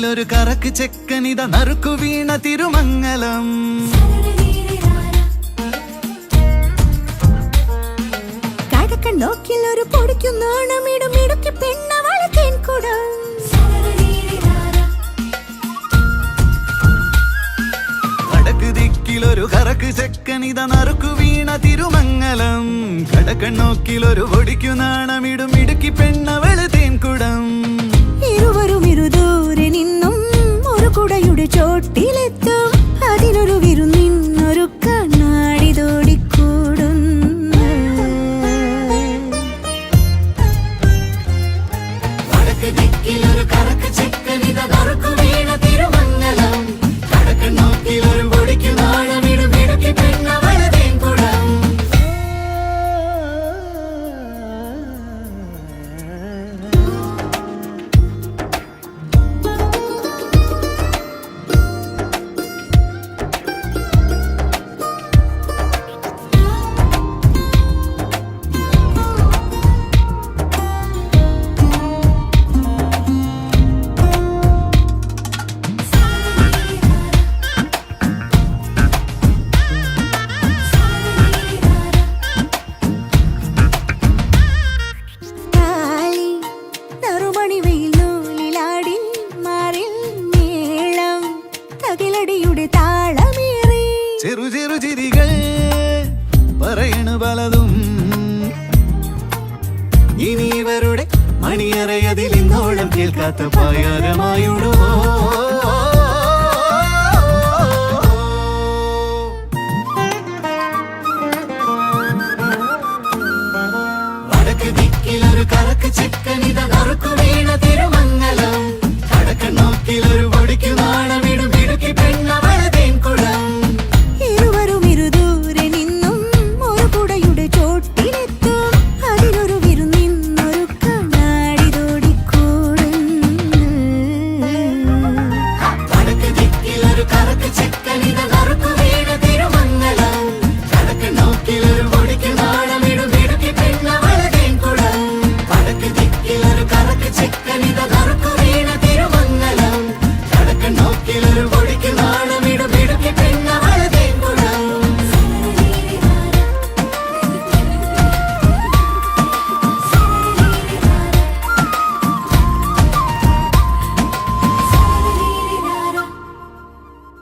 ദിക്കിലൊരു കറക്ക് ചെക്കനിത നറുക്കു വീണ തിരുമംഗലം. കടക്കണ്ണോക്കിലൊരു പൊടിക്കുന്നോണമിടും ഇടുക്കി പെണ്ണവള തേൻകുടം. വടക്ക് ദിക്കിലൊരു കറക്ക് ചെക്കനിത നറുക്കു വീണ തിരുമംഗലം. കടക്കണ്ണോക്കിലൊരു പൊടിക്കുനാണമിടും ഇടുക്കി പെണ്ണവള് തേൻകുടം. ഇരുവരും ഇരുദൂരെ നിന്നും ഒരു കുടയുടെ ചോട്ടിലെത്തും. അതിനൊരു വിരുന്നിന്നൊരു കണ്ണാടി തോടിക്കൂടുന്നു. വടക്ക് ദിക്കിലൊരു കറക്ക് ചെക്കനിത നറുക്കു വീണ തിരുമംഗലം. കടക്കണ്ണോക്കിലൊരു പൊടിക്കുനാണമിടും ഇടുക്കി പെണ്ണവള് തേൻകുടം. ചെറു ചെറു ചിരികൾ പറയണു പലതും. ഇനി ഇവരുടെ മണിയറയതിൽ ഇന്നോളം കേൾക്കാത്ത പായാരമായുടുമോ. വടക്ക് ദിക്കിലൊരു കറക്ക് ചെക്കനിത നറുക്കു വീണ